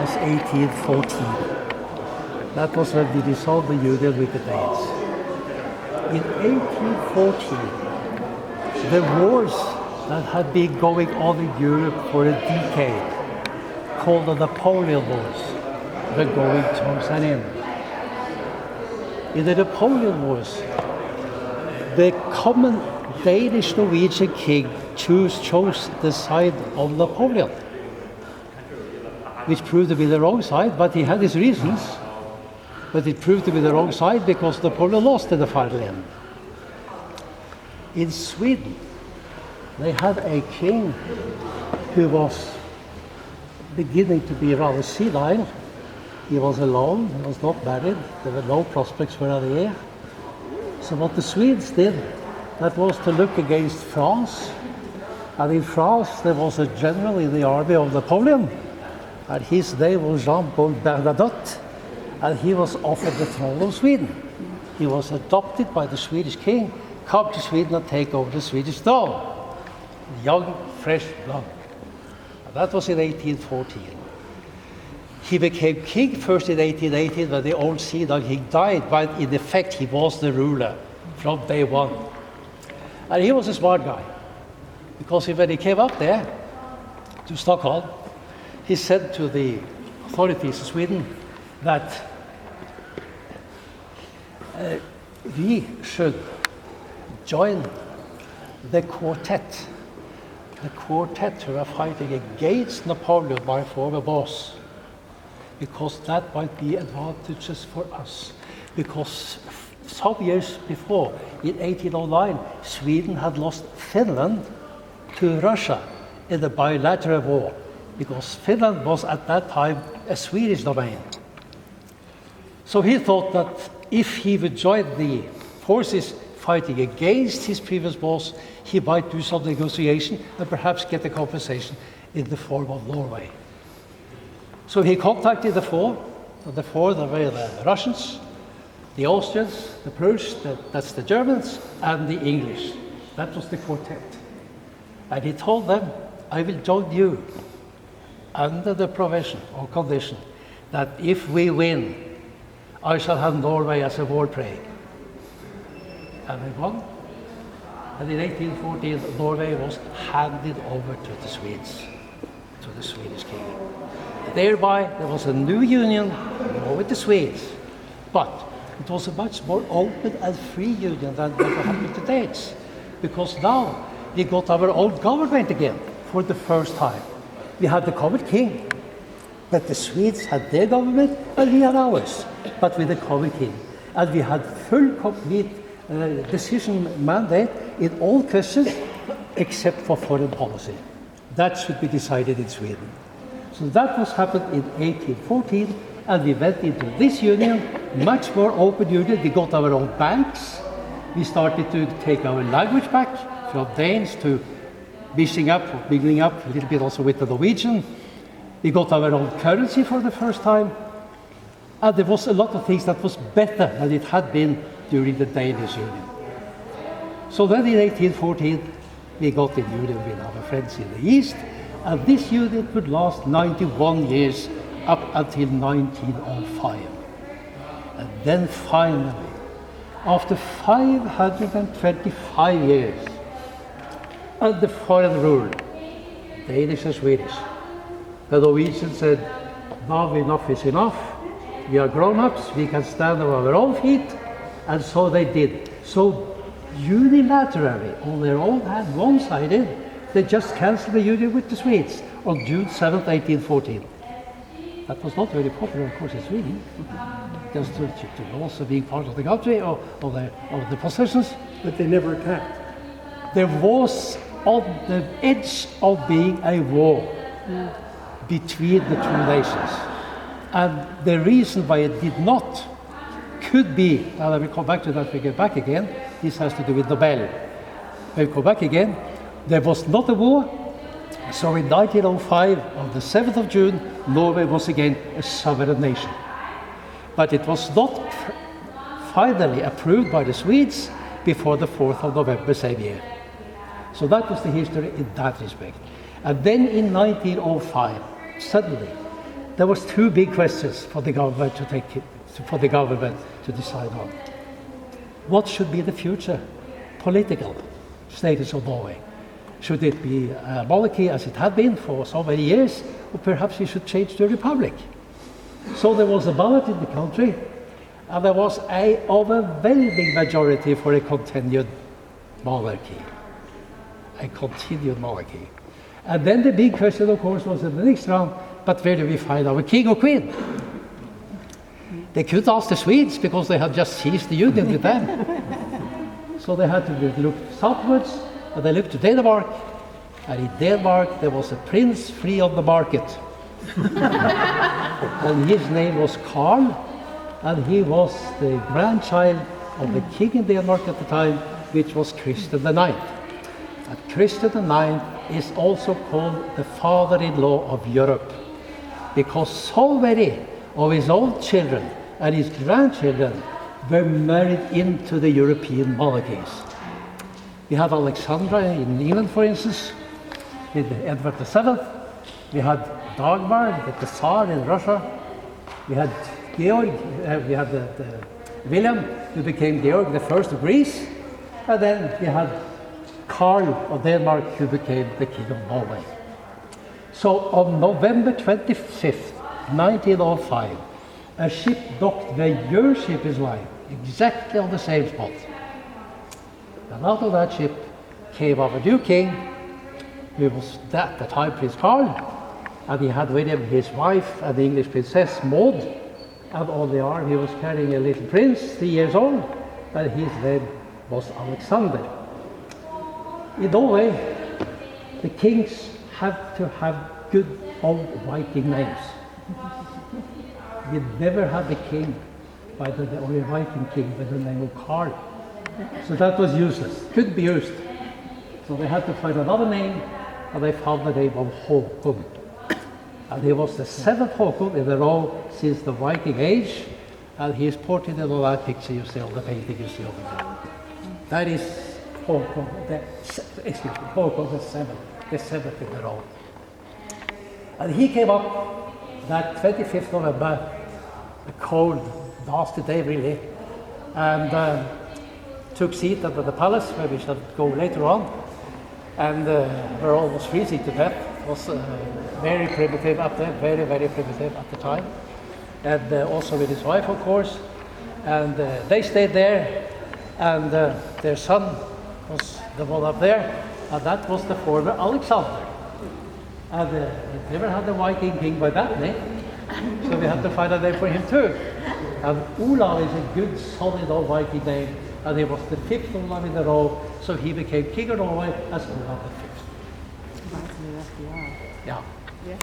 was 1814. That was when we dissolved the union with the Danes. In 1814, the wars that had been going on in Europe for a decade, called the Napoleon Wars, were going towards an end. In the Napoleon Wars, the common Danish-Norwegian king chose the side of Napoleon, which proved to be the wrong side, but he had his reasons. But it proved to be the wrong side because Napoleon lost in the final end. In Sweden, they had a king who was beginning to be rather senile. He was alone, he was not married, there were no prospects for an heir. So what the Swedes did, that was to look against France. And in France, there was a general in the army of Napoleon, and his name was Jean-Paul Bernadotte, and he was offered the throne of Sweden. He was adopted by the Swedish king, come to Sweden and take over the Swedish throne. Young, fresh blood. And that was in 1814. He became king first in 1818 when the old Senile king died, but in effect he was the ruler from day one. And he was a smart guy, because when he came up there to Stockholm, he said to the authorities in Sweden that we should join the quartet who are fighting against Napoleon, my former boss, because that might be advantageous for us. Because some years before, in 1809, Sweden had lost Finland to Russia in the bilateral war, because Finland was at that time a Swedish domain. So he thought that if he would join the forces fighting against his previous boss, he might do some negotiation and perhaps get a compensation in the form of Norway. So he contacted the four were the Russians, the Austrians, the Prussians, that's the Germans, and the English. That was the quartet. And he told them, I will join you under the provision or condition that if we win, I shall have Norway as a war prey. And they won. And in 1814, Norway was handed over to the Swedes, to the Swedish king. Thereby, there was a new union with the Swedes, but it was a much more open and free union than what happened with the Danes, because now we got our own government again for the first time. We had the common king, but the Swedes had their government and we had ours, but with the common king. And we had full, complete decision mandate in all questions except for foreign policy. That should be decided in Sweden. So that was happened in 1814, and we went into this union, much more open union. We got our own banks. We started to take our language back from Danes to mingling up a little bit also with the Norwegian. We got our own currency for the first time. And there was a lot of things that was better than it had been during the Danish Union. So then in 1814, we got in union with our friends in the East, and this union could last 91 years up until 1905. And then finally, after 525 years under foreign rule, Danish and Swedish, the Norwegians said, now enough is enough. We are grown-ups, we can stand on our own feet, and so they did. So unilaterally, on their own hand, one-sided, they just cancelled the union with the Swedes on June 7th, 1814. That was not very popular, of course, in Sweden, just to also being part of the country or the possessions. But they never attacked. There was on the edge of being a war between the two nations. And the reason why it did not could be, and I will come back to that when we get back again, this has to do with Nobel. When we come back again, there was not a war, so in 1905, on the 7th of June, Norway was again a sovereign nation. But it was not finally approved by the Swedes before the 4th of November same year. So that was the history in that respect. And then in 1905, suddenly, there was two big questions for the government to decide on. What should be the future political status of Norway? Should it be a monarchy as it had been for so many years, or perhaps we should change to a republic? So there was a ballot in the country, and there was an overwhelming majority for a continued monarchy. A continued monarchy. And then the big question, of course, was in the next round, but where do we find our king or queen? They couldn't ask the Swedes because they had just seized the union with them. So they had to look southwards, and they looked to Denmark. And in Denmark, there was a prince free on the market. And his name was Karl, and he was the grandchild of the king in Denmark at the time, which was Christian IX. And Christian IX is also called the father-in-law of Europe, because so many of his own children and his grandchildren were married into the European monarchies. We had Alexandra in England, for instance, with Edward VII. We had Dagmar, the Tsar in Russia. We had Georg, we had William, who became Georg the First of Greece. And then we had Karl of Denmark, who became the King of Norway. So on November 25th, 1905, a ship docked where your ship is lying, exactly on the same spot. And out of that ship came our new king, who was at the time Prince Karl, and he had with him his wife and the English princess Maud, and on the arm he was carrying a little prince, 3 years old, and his name was Alexander. In Norway, the kings have to have good old Viking names. We never had a king or a Viking king by the name of Karl. So that was useless, couldn't be used. So they had to find another name, and they found the name of Håkon. And he was the 7th Håkon in a row since the Viking age, and he is portrayed in all that picture you see on the painting you see over there. That is Håkon, Håkon the 7th in a row. And he came up that 25th November, a cold, nasty day really, and took seat under the palace, where we shall go later on, and we're almost freezing to death. It was very primitive up there, very, very primitive at the time, and also with his wife, of course, and they stayed there, and their son was the one up there, and that was the former Alexander. And we never had a Viking king by that name, so we had to find a name for him too. And Olav is a good, solid old Viking name, and he was the 5th Olav in a row, so he became king of Norway as Olav the 5th. Reminds me of FDR. Yeah. Yeah.